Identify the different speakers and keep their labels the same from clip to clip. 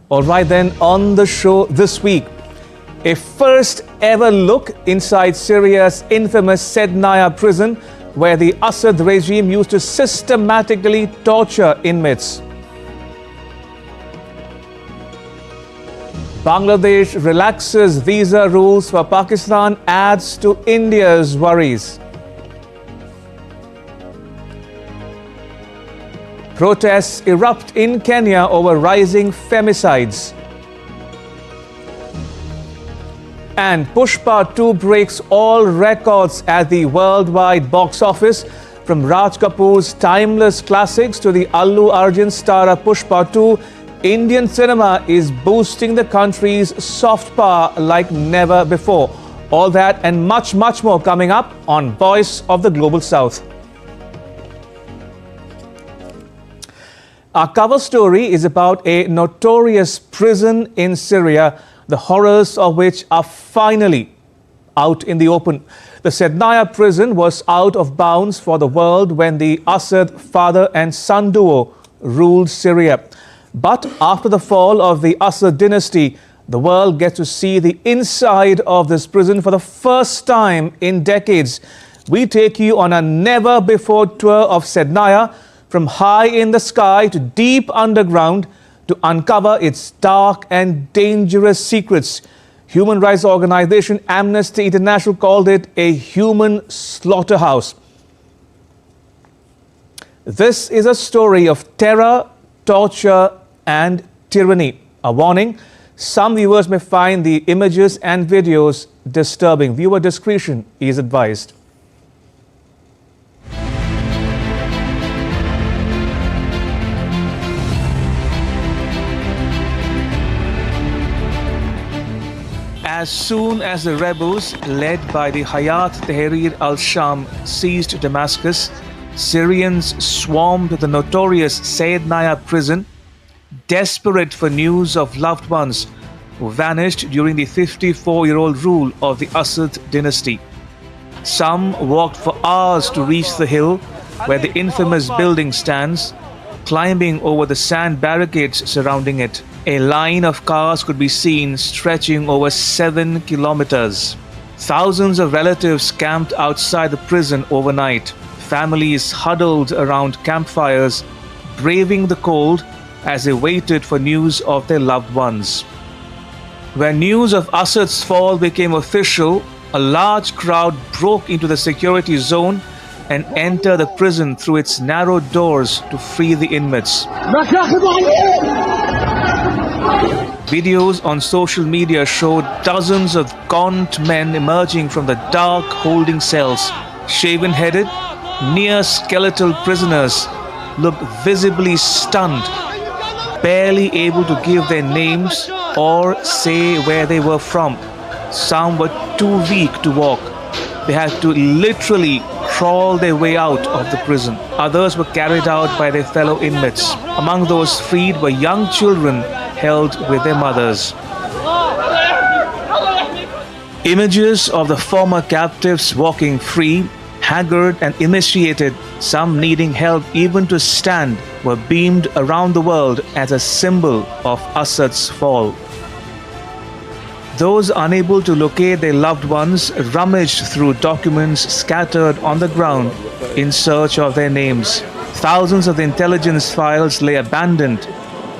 Speaker 1: All right then, on the show this week, a first ever look inside Syria's infamous Sednaya prison, where the Assad regime used to systematically torture inmates. Bangladesh relaxes visa rules for Pakistan, adds to India's worries. Protests erupt in Kenya over rising femicides. And Pushpa 2 breaks all records at the worldwide box office. From Raj Kapoor's timeless classics to the Allu Arjun starrer Pushpa 2, Indian cinema is boosting the country's soft power like never before. All that and much more coming up on Voice of the Global South. Our cover story is about a notorious prison in Syria, the horrors of which are finally out in the open. The Sednaya prison was out of bounds for the world when the Assad father and son duo ruled Syria. But after the fall of the Assad dynasty, the world gets to see the inside of this prison for the first time in decades. We take you on a never-before tour of Sednaya, from high in the sky to deep underground, to uncover its dark and dangerous secrets. Human rights organization Amnesty International called it a human slaughterhouse. This is a story of terror, torture, and tyranny. A warning: some viewers may find the images and videos disturbing. Viewer discretion is advised. As soon as the rebels, led by the Hayat Tahrir al-Sham, seized Damascus, Syrians swarmed the notorious Sednaya prison, desperate for news of loved ones who vanished during the 54-year-old rule of the Assad dynasty. Some walked for hours to reach the hill where the infamous building stands, climbing over the sand barricades surrounding it. A line of cars could be seen stretching over 7 kilometers. Thousands of relatives camped outside the prison overnight. Families huddled around campfires, braving the cold as they waited for news of their loved ones. When news of Assad's fall became official, a large crowd broke into the security zone and entered the prison through its narrow doors to free the inmates. Videos on social media showed dozens of gaunt men emerging from the dark holding cells. Shaven-headed, near-skeletal prisoners looked visibly stunned, barely able to give their names or say where they were from. Some were too weak to walk. They had to literally crawl their way out of the prison. Others were carried out by their fellow inmates. Among those freed were young children held with their mothers. Images of the former captives walking free, haggard and emaciated, some needing help even to stand, were beamed around the world as a symbol of Assad's fall. Those unable to locate their loved ones rummaged through documents scattered on the ground in search of their names. Thousands of the intelligence files lay abandoned,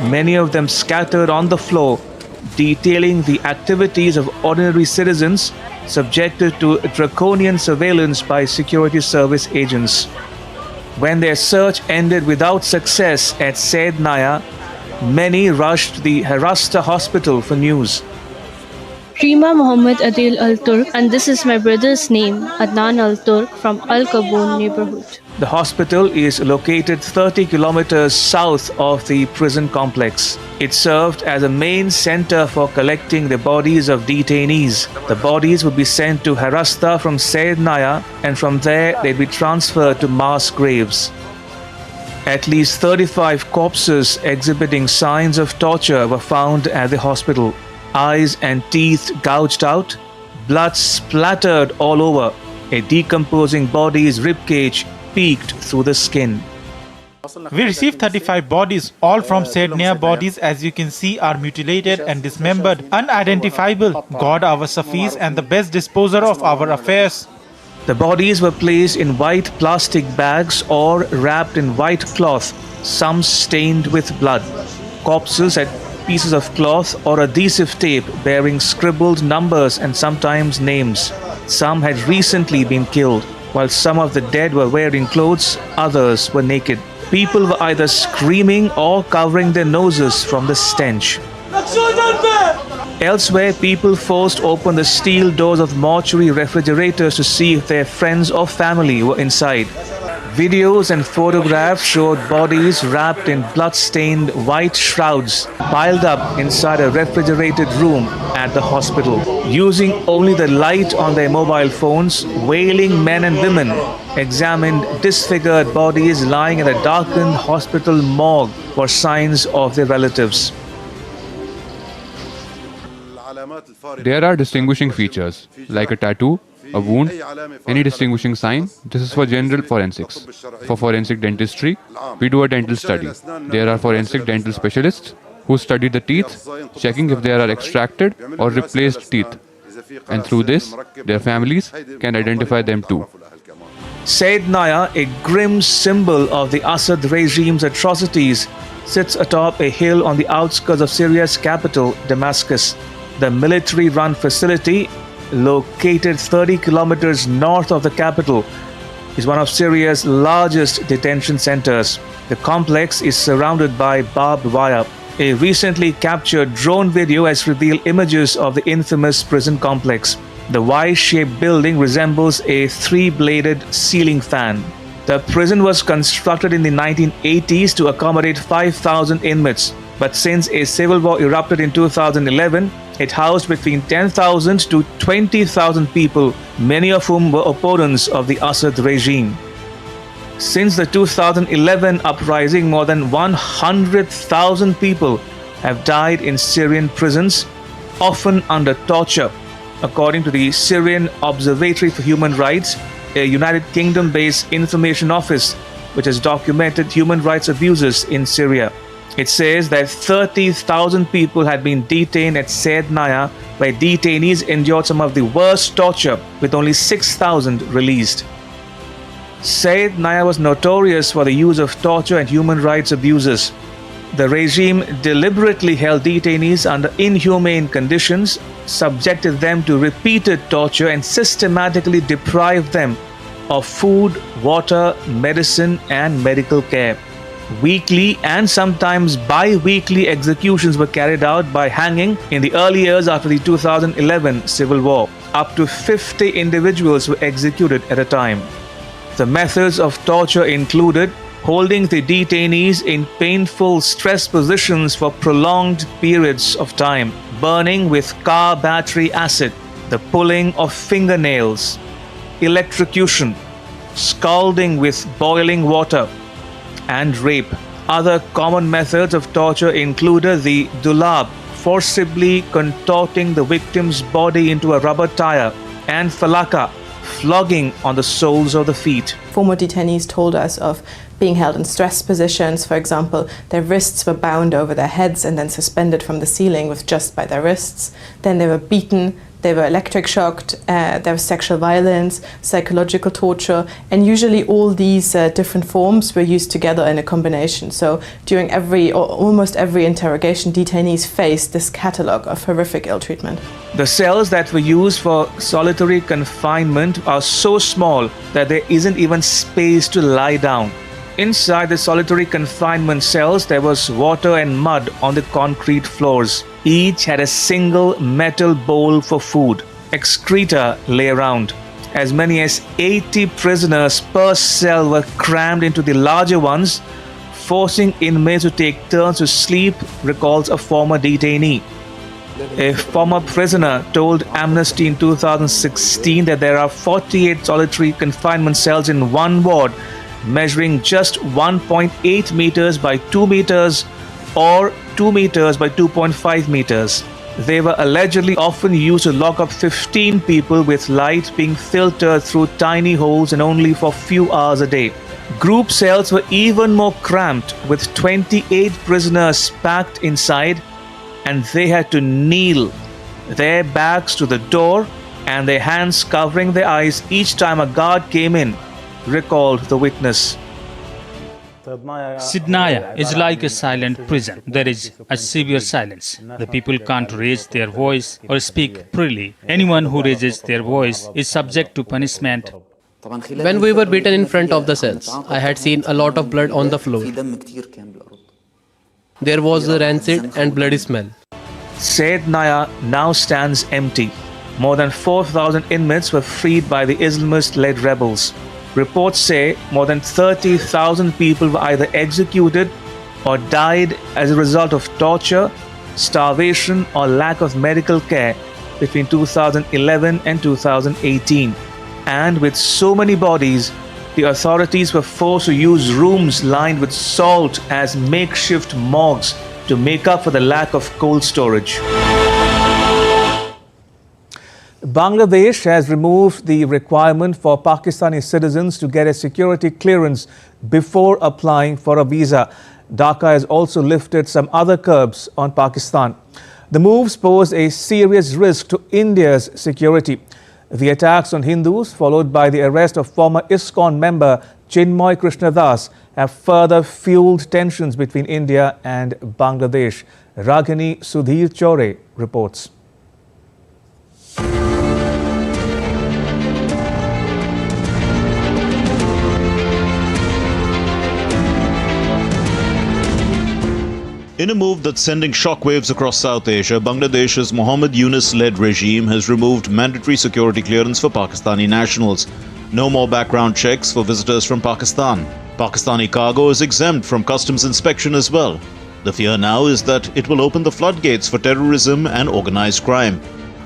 Speaker 1: many of them scattered on the floor, detailing the activities of ordinary citizens subjected to draconian surveillance by security service agents. When their search ended without success at Sednaya, many rushed to the Harasta hospital for news.
Speaker 2: Rima Mohammed Adil Al-Turk, and this is my brother's name, Adnan Al-Turk, from Al-Kaboon neighborhood.
Speaker 1: The hospital is located 30 kilometers south of the prison complex. It served as a main center for collecting the bodies of detainees. The bodies would be sent to Harasta from Sednaya, and from there they'd be transferred to mass graves. At least 35 corpses exhibiting signs of torture were found at the hospital. Eyes and teeth gouged out, blood splattered all over, a decomposing body's ribcage peeked through the skin.
Speaker 3: We received 35 bodies, all from Sednaya. Bodies, as you can see, are mutilated and dismembered, unidentifiable. God our Safis and the best disposer of our affairs.
Speaker 1: The bodies were placed in white plastic bags or wrapped in white cloth, some stained with blood. Corpses had pieces of cloth or adhesive tape bearing scribbled numbers and sometimes names. Some had recently been killed. While some of the dead were wearing clothes, others were naked. People were either screaming or covering their noses from the stench. Elsewhere, people forced open the steel doors of mortuary refrigerators to see if their friends or family were inside. Videos and photographs showed bodies wrapped in blood-stained white shrouds piled up inside a refrigerated room at the hospital. Using only the light on their mobile phones, wailing men and women examined disfigured bodies lying in a darkened hospital morgue for signs of their relatives.
Speaker 4: There are distinguishing features, like a tattoo, a wound, any distinguishing sign. This is for general forensics. For forensic dentistry, we do a dental study. There are forensic dental specialists who study the teeth, checking if there are extracted or replaced teeth. And through this, their families can identify them too.
Speaker 1: Sednaya, a grim symbol of the Assad regime's atrocities, sits atop a hill on the outskirts of Syria's capital, Damascus. The military-run facility, located 30 kilometers north of the capital, is one of Syria's largest detention centers. The complex is surrounded by barbed wire. A recently captured drone video has revealed images of the infamous prison complex. The Y-shaped building resembles a three-bladed ceiling fan. The prison was constructed in the 1980s to accommodate 5,000 inmates, but since a civil war erupted in 2011, it housed between 10,000 to 20,000 people, many of whom were opponents of the Assad regime. Since the 2011 uprising, more than 100,000 people have died in Syrian prisons, often under torture, according to the Syrian Observatory for Human Rights, a United Kingdom-based information office which has documented human rights abuses in Syria. It says that 30,000 people had been detained at Sednaya, where detainees endured some of the worst torture, with only 6,000 released. Sednaya was notorious for the use of torture and human rights abuses. The regime deliberately held detainees under inhumane conditions, subjected them to repeated torture, and systematically deprived them of food, water, medicine, and medical care. Weekly and sometimes bi-weekly executions were carried out by hanging in the early years after the 2011 civil war. Up to 50 individuals were executed at a time. The methods of torture included holding the detainees in painful stress positions for prolonged periods of time, burning with car battery acid, the pulling of fingernails, electrocution, scalding with boiling water, and rape. Other common methods of torture included the dulab, forcibly contorting the victim's body into a rubber tire, and falaka, flogging on the soles of the feet.
Speaker 5: Former detainees told us of being held in stress positions. For example, their wrists were bound over their heads and then suspended from the ceiling with just by their wrists. Then they were beaten, they were electric shocked, there was sexual violence, psychological torture, and usually all these different forms were used together in a combination. So during almost every interrogation, detainees faced this catalogue of horrific ill treatment.
Speaker 1: The cells that were used for solitary confinement are so small that there isn't even space to lie down. Inside the solitary confinement cells, there was water and mud on the concrete floors. Each had a single metal bowl for food. Excreta lay around. As many as 80 prisoners per cell were crammed into the larger ones, forcing inmates to take turns to sleep, recalls a former detainee. A former prisoner told Amnesty in 2016 that there are 48 solitary confinement cells in one ward, measuring just 1.8 meters by 2 meters or 2 meters by 2.5 meters. They were allegedly often used to lock up 15 people, with light being filtered through tiny holes and only for few hours a day. Group cells were even more cramped, with 28 prisoners packed inside, and they had to kneel, their backs to the door and their hands covering their eyes each time a guard came in, recalled the witness.
Speaker 6: Sednaya is like a silent prison. There is a severe silence. The people can't raise their voice or speak freely. Anyone who raises their voice is subject to punishment.
Speaker 7: When we were beaten in front of the cells, I had seen a lot of blood on the floor. There was a rancid and bloody smell.
Speaker 1: Sednaya now stands empty. More than 4,000 inmates were freed by the Islamist-led rebels. Reports say more than 30,000 people were either executed or died as a result of torture, starvation, or lack of medical care between 2011 and 2018. And with so many bodies, the authorities were forced to use rooms lined with salt as makeshift morgues to make up for the lack of cold storage. Bangladesh has removed the requirement for Pakistani citizens to get a security clearance before applying for a visa. Dhaka has also lifted some other curbs on Pakistan. The moves pose a serious risk to India's security. The attacks on Hindus, followed by the arrest of former ISKCON member Chinmoy Krishnadas, have further fueled tensions between India and Bangladesh. Ragini Sudhir Chore reports.
Speaker 8: In a move that's sending shockwaves across South Asia, Bangladesh's Mohammad Yunus-led regime has removed mandatory security clearance for Pakistani nationals. No more background checks for visitors from Pakistan. Pakistani cargo is exempt from customs inspection as well. The fear now is that it will open the floodgates for terrorism and organized crime.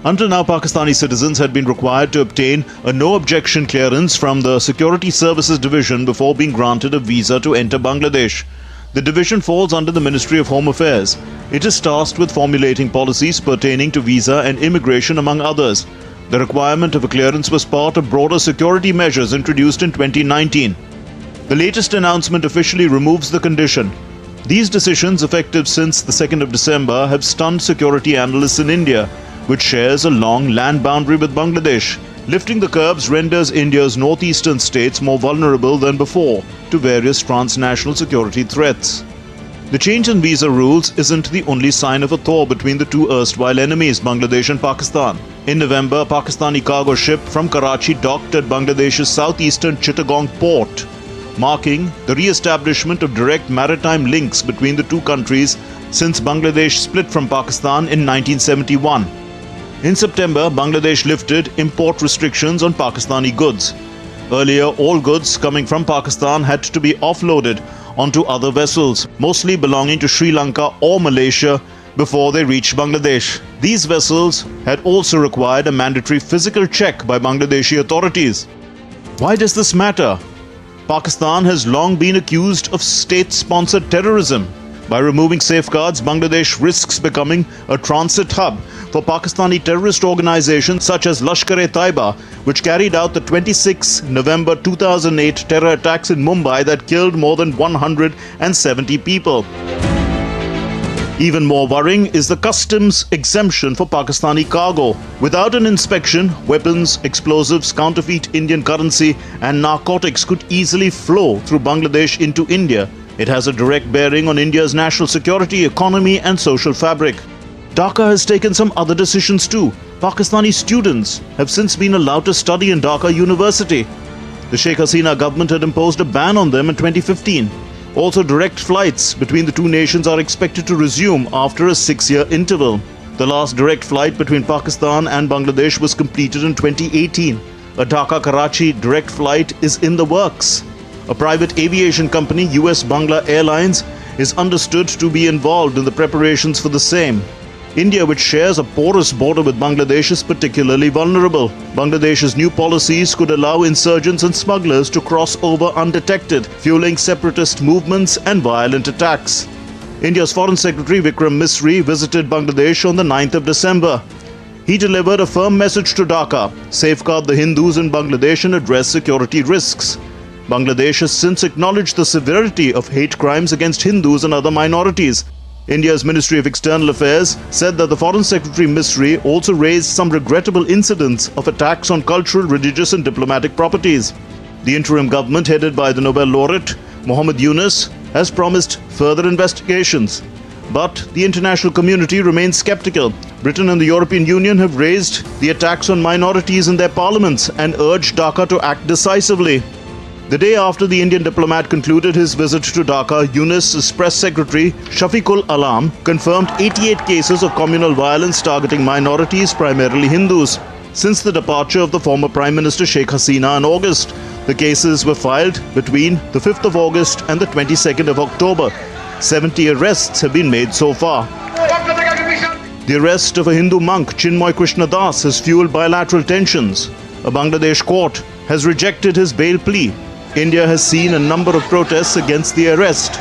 Speaker 8: Until now, Pakistani citizens had been required to obtain a no-objection clearance from the Security Services Division before being granted a visa to enter Bangladesh. The division falls under the Ministry of Home Affairs. It is tasked with formulating policies pertaining to visa and immigration, among others. The requirement of a clearance was part of broader security measures introduced in 2019. The latest announcement officially removes the condition. These decisions, effective since the 2nd of December, have stunned security analysts in India, which shares a long land boundary with Bangladesh. Lifting the curbs renders India's northeastern states more vulnerable than before to various transnational security threats. The change in visa rules isn't the only sign of a thaw between the two erstwhile enemies, Bangladesh and Pakistan. In November, a Pakistani cargo ship from Karachi docked at Bangladesh's southeastern Chittagong port, marking the re-establishment of direct maritime links between the two countries since Bangladesh split from Pakistan in 1971. In September, Bangladesh lifted import restrictions on Pakistani goods. Earlier, all goods coming from Pakistan had to be offloaded onto other vessels, mostly belonging to Sri Lanka or Malaysia, before they reached Bangladesh. These vessels had also required a mandatory physical check by Bangladeshi authorities. Why does this matter? Pakistan has long been accused of state-sponsored terrorism. By removing safeguards, Bangladesh risks becoming a transit hub for Pakistani terrorist organizations such as Lashkar-e-Taiba, which carried out the 26 November 2008 terror attacks in Mumbai that killed more than 170 people. Even more worrying is the customs exemption for Pakistani cargo. Without an inspection, weapons, explosives, counterfeit Indian currency, and narcotics could easily flow through Bangladesh into India. It has a direct bearing on India's national security, economy, and social fabric. Dhaka has taken some other decisions too. Pakistani students have since been allowed to study in Dhaka University. The Sheikh Hasina government had imposed a ban on them in 2015. Also, direct flights between the two nations are expected to resume after a 6-year interval. The last direct flight between Pakistan and Bangladesh was completed in 2018. A Dhaka-Karachi direct flight is in the works. A private aviation company, US Bangla Airlines, is understood to be involved in the preparations for the same. India, which shares a porous border with Bangladesh, is particularly vulnerable. Bangladesh's new policies could allow insurgents and smugglers to cross over undetected, fueling separatist movements and violent attacks. India's Foreign Secretary Vikram Misri visited Bangladesh on the 9th of December. He delivered a firm message to Dhaka: safeguard the Hindus in Bangladesh and address security risks. Bangladesh has since acknowledged the severity of hate crimes against Hindus and other minorities. India's Ministry of External Affairs said that the Foreign Secretary Misri also raised some regrettable incidents of attacks on cultural, religious and diplomatic properties. The interim government, headed by the Nobel laureate Muhammad Yunus, has promised further investigations. But the international community remains skeptical. Britain and the European Union have raised the attacks on minorities in their parliaments and urged Dhaka to act decisively. The day after the Indian diplomat concluded his visit to Dhaka, Yunus's press secretary Shafiqul Alam confirmed 88 cases of communal violence targeting minorities, primarily Hindus, since the departure of the former Prime Minister Sheikh Hasina in August. The cases were filed between the 5th of August and the 22nd of October. 70 arrests have been made so far. The arrest of a Hindu monk, Chinmoy Krishna Das, has fueled bilateral tensions. A Bangladesh court has rejected his bail plea. India has seen a number of protests against the arrest.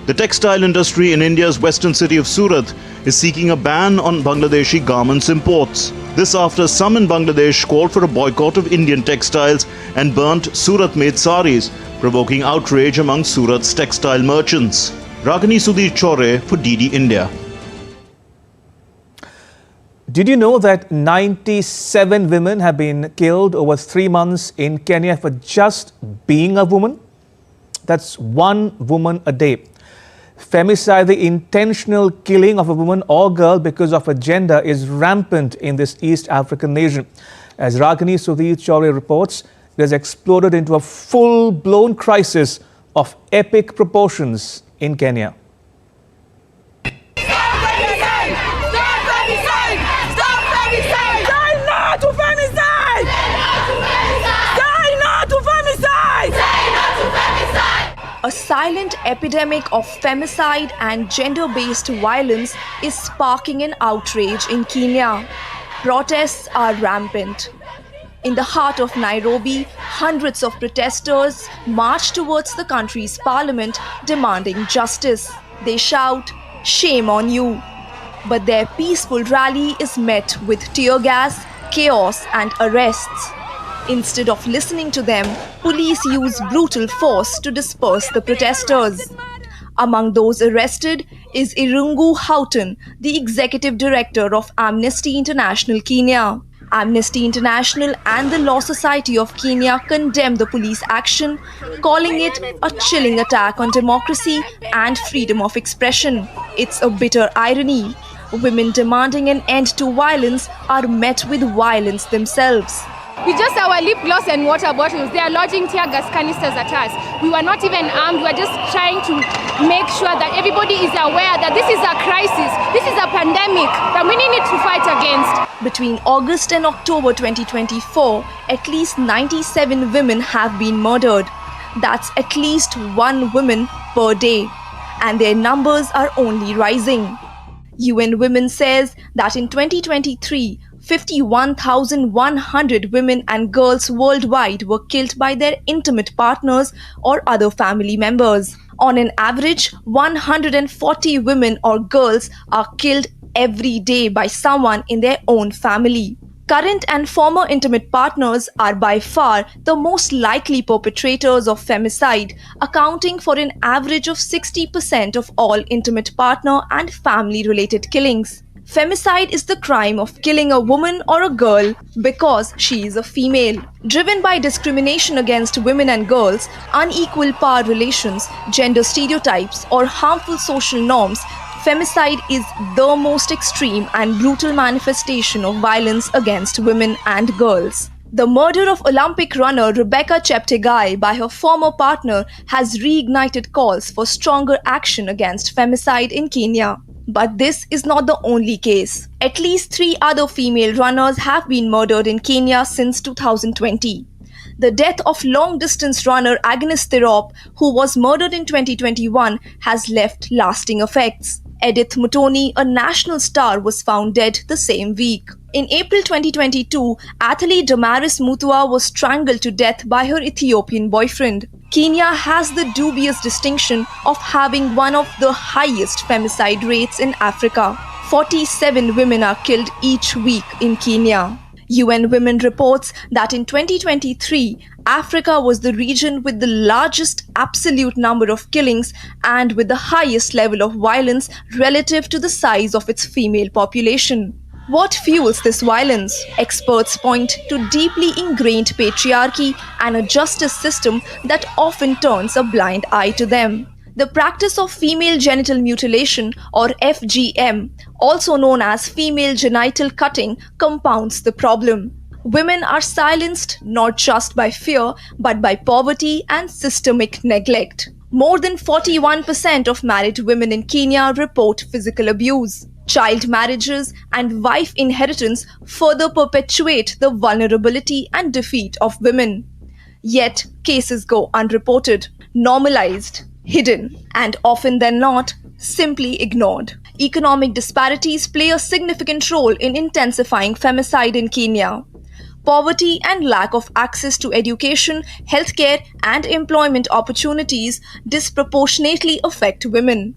Speaker 8: The textile industry in India's western city of Surat is seeking a ban on Bangladeshi garments imports. This after some in Bangladesh called for a boycott of Indian textiles and burnt Surat-made saris, provoking outrage among Surat's textile merchants. Ragini Sudhir Chore for DD India.
Speaker 1: Did you know that 97 women have been killed over 3 months in Kenya for just being a woman? That's one woman a day. Femicide, the intentional killing of a woman or girl because of her gender, is rampant in this East African nation. As Ragini Sudhir Chore reports, it has exploded into a full-blown crisis of epic proportions in Kenya.
Speaker 9: A silent epidemic of femicide and gender-based violence is sparking an outrage in Kenya. Protests are rampant. In the heart of Nairobi, hundreds of protesters march towards the country's parliament demanding justice. They shout, "Shame on you!" But their peaceful rally is met with tear gas, chaos and arrests. Instead of listening to them, police use brutal force to disperse the protesters. Among those arrested is Irungu Houghton, the executive director of Amnesty International Kenya. Amnesty International and the Law Society of Kenya condemn the police action, calling it a chilling attack on democracy and freedom of expression. It's a bitter irony. Women demanding an end to violence are met with violence themselves.
Speaker 10: With just our lip gloss and water bottles, they are lodging tear gas canisters at us. We were not even armed. We were just trying to make sure that everybody is aware that this is a crisis, this is a pandemic that we need to fight against.
Speaker 9: Between August and October 2024, at least 97 women have been murdered. That's at least one woman per day. And their numbers are only rising. UN Women says that in 2023, 51,100 women and girls worldwide were killed by their intimate partners or other family members. On an average, 140 women or girls are killed every day by someone in their own family. Current and former intimate partners are by far the most likely perpetrators of femicide, accounting for an average of 60% of all intimate partner and family-related killings. Femicide is the crime of killing a woman or a girl because she is a female. Driven by discrimination against women and girls, unequal power relations, gender stereotypes, or harmful social norms, femicide is the most extreme and brutal manifestation of violence against women and girls. The murder of Olympic runner Rebecca Cheptegei by her former partner has reignited calls for stronger action against femicide in Kenya. But this is not the only case. At least 3 other female runners have been murdered in Kenya since 2020. The death of long-distance runner Agnes Tirop, who was murdered in 2021, has left lasting effects. Edith Mutoni, a national star, was found dead the same week. In April 2022, athlete Damaris Mutua was strangled to death by her Ethiopian boyfriend. Kenya has the dubious distinction of having one of the highest femicide rates in Africa. 47 women are killed each week in Kenya. UN Women reports that in 2023, Africa was the region with the largest absolute number of killings and with the highest level of violence relative to the size of its female population. What fuels this violence? Experts point to deeply ingrained patriarchy and a justice system that often turns a blind eye to them. The practice of female genital mutilation, or FGM, also known as female genital cutting, compounds the problem. Women are silenced not just by fear but by poverty and systemic neglect. More than 41% of married women in Kenya report physical abuse. Child marriages and wife inheritance further perpetuate the vulnerability and defeat of women. Yet, cases go unreported, normalized, hidden, and often than not, simply ignored. Economic disparities play a significant role in intensifying femicide in Kenya. Poverty and lack of access to education, healthcare, and employment opportunities disproportionately affect women.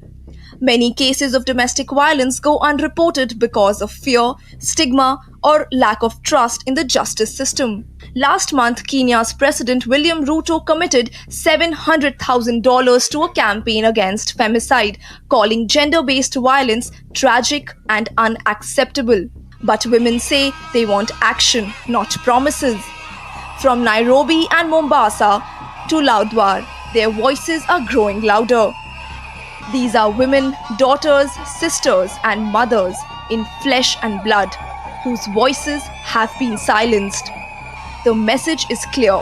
Speaker 9: Many cases of domestic violence go unreported because of fear, stigma, or lack of trust in the justice system. Last month, Kenya's President William Ruto committed $700,000 to a campaign against femicide, calling gender-based violence tragic and unacceptable. But women say they want action, not promises. From Nairobi and Mombasa to Laudwar, their voices are growing louder. These are women, daughters, sisters, and mothers in flesh and blood, whose voices have been silenced. The message is clear.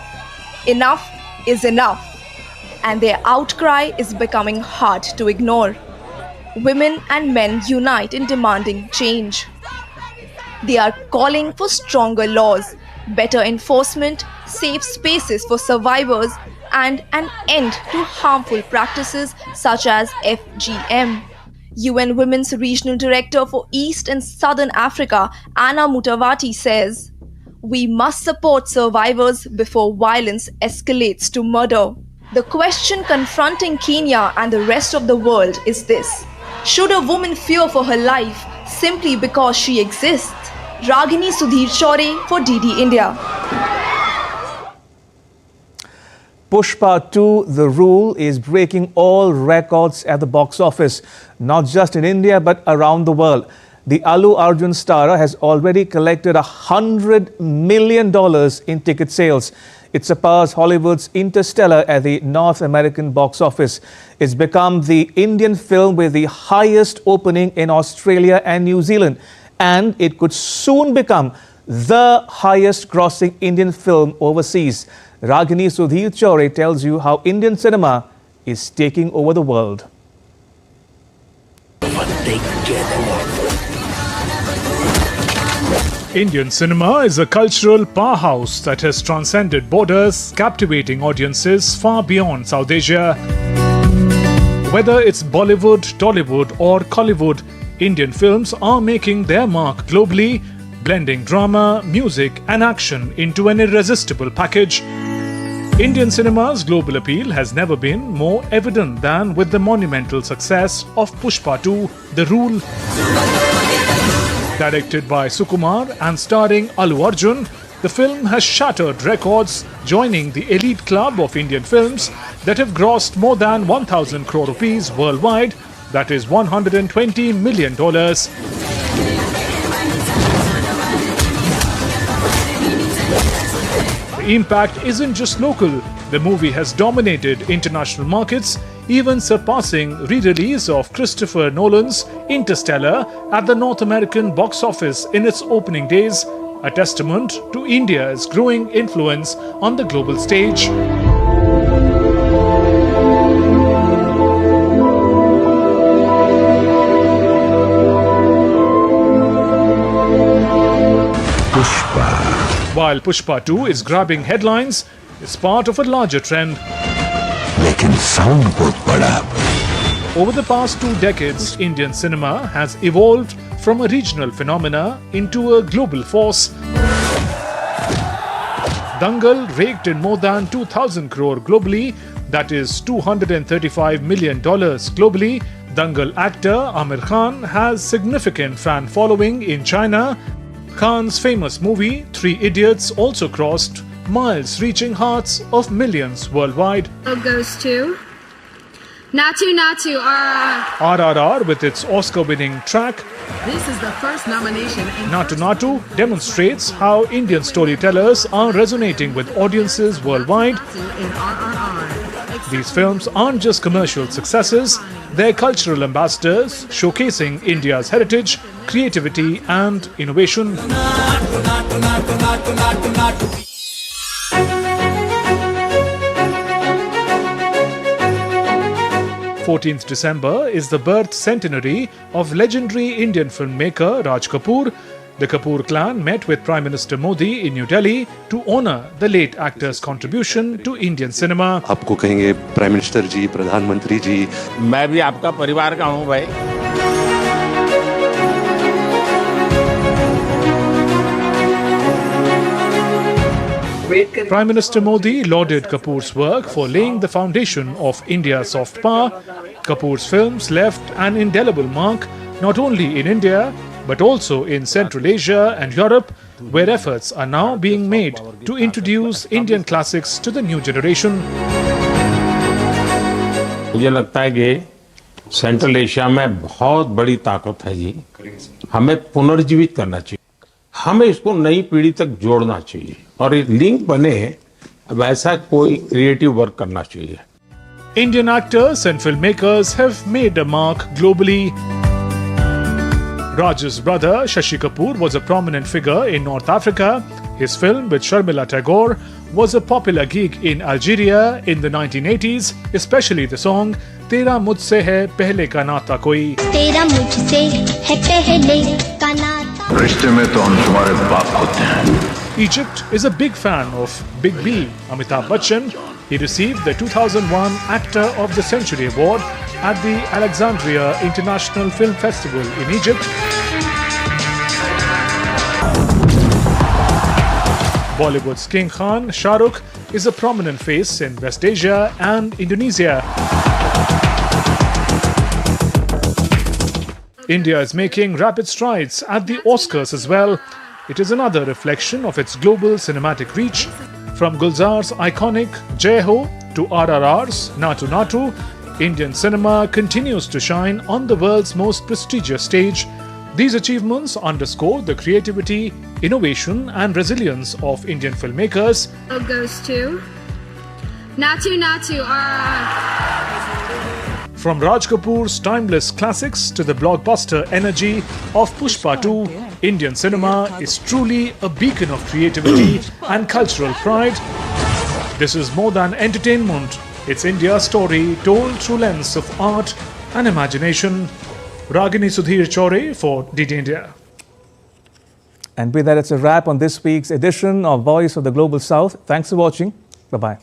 Speaker 9: Enough is enough, and their outcry is becoming hard to ignore. Women and men unite in demanding change. They are calling for stronger laws, better enforcement, safe spaces for survivors, and an end to harmful practices such as FGM. UN Women's Regional Director for East and Southern Africa, Anna Mutavati, says, "We must support survivors before violence escalates to murder." The question confronting Kenya and the rest of the world is this: should a woman fear for her life simply because she exists? Ragini Sudhir Chore for DD India.
Speaker 1: Pushpa 2, The Rule, is breaking all records at the box office, not just in India but around the world. The Allu Arjun star has already collected $100 million in ticket sales. It surpassed Hollywood's Interstellar at the North American box office. It's become the Indian film with the highest opening in Australia and New Zealand, and it could soon become the highest grossing Indian film overseas. Ragini Sudhir Chore tells you how Indian cinema is taking over the world.
Speaker 11: Indian cinema is a cultural powerhouse that has transcended borders, captivating audiences far beyond South Asia. Whether it's Bollywood, Tollywood or Collywood, Indian films are making their mark globally, blending drama, music and action into an irresistible package. Indian cinema's global appeal has never been more evident than with the monumental success of Pushpa 2, The Rule. Directed by Sukumar and starring Allu Arjun, the film has shattered records, joining the elite club of Indian films that have grossed more than 1,000 crore rupees worldwide, that is $120 million. The impact isn't just local. The movie has dominated international markets, even surpassing re-release of Christopher Nolan's Interstellar at the North American box office in its opening days, a testament to India's growing influence on the global stage. While Pushpa 2 is grabbing headlines, it's part of a larger trend. Over the past 2 decades, Indian cinema has evolved from a regional phenomena into a global force. Dangal raked in more than 2,000 crore globally, that is $235 million globally. Dangal actor Amir Khan has significant fan following in China. Khan's famous movie, Three Idiots, also crossed miles, reaching hearts of millions worldwide.
Speaker 10: Goes to Natu Natu RRR.
Speaker 11: RRR, with its Oscar-winning track,
Speaker 12: This is the first nomination in
Speaker 11: Natu Natu, demonstrates how Indian storytellers are resonating with audiences worldwide.
Speaker 12: in RRR.
Speaker 11: These films aren't just commercial successes, they're cultural ambassadors showcasing India's heritage, creativity and innovation. 14th December is the birth centenary of legendary Indian filmmaker Raj Kapoor. The Kapoor clan met with Prime Minister Modi in New Delhi to honour the late actor's contribution to Indian cinema.
Speaker 13: आपको कहेंगे prime minister जी, प्रधानमंत्री जी।
Speaker 14: मैं भी आपका परिवार का हूं भाई।
Speaker 11: Prime Minister Modi lauded Kapoor's work for laying the foundation of India's soft power. Kapoor's films left an indelible mark not only in India but also in Central Asia and Europe, where efforts are now being made to introduce Indian classics to the new generation.
Speaker 14: मुझे लगता है कि central Asia में बहुत बड़ी ताकत है जी। हमें पुनर्जीवित करना चाहिए, हमें इसको नई पीढ़ी तक जोड़ना चाहिए और एक लिंक बने वैसा कोई क्रिएटिव वर्क करना चाहिए।
Speaker 11: Indian actors and filmmakers have made a mark globally. Raj's brother Shashi Kapoor was a prominent figure in North Africa. His film with Sharmila Tagore was a popular gig in Algeria in the 1980s, especially the song Tera Mujhse Hai Pehle Ka Naata Koi.
Speaker 15: Tera mujhse hai pehle ka naata.
Speaker 16: रिश्ते में तो हम तुम्हारे बाप होते हैं।
Speaker 11: Egypt is a big fan of Big B, Amitabh Bachchan. He received the 2001 Actor of the Century Award at the Alexandria International Film Festival in Egypt. Bollywood's King Khan, Shah Rukh, is a prominent face in West Asia and Indonesia. India is making rapid strides at the Oscars as well. It is another reflection of its global cinematic reach. From Gulzar's iconic Jai Ho to RRR's Natu Natu, Indian cinema continues to shine on the world's most prestigious stage. These achievements underscore the creativity, innovation and resilience of Indian filmmakers.
Speaker 10: Goes to Natu Natu RRR.
Speaker 11: From Raj Kapoor's timeless classics to the blockbuster energy of Pushpa 2, Indian cinema is truly a beacon of creativity and cultural pride. This is more than entertainment. It's India's story told through lens of art and imagination. Ragini Sudhir Chore for DD India.
Speaker 1: And with that, it's a wrap on this week's edition of Voice of the Global South. Thanks for watching. Bye-bye.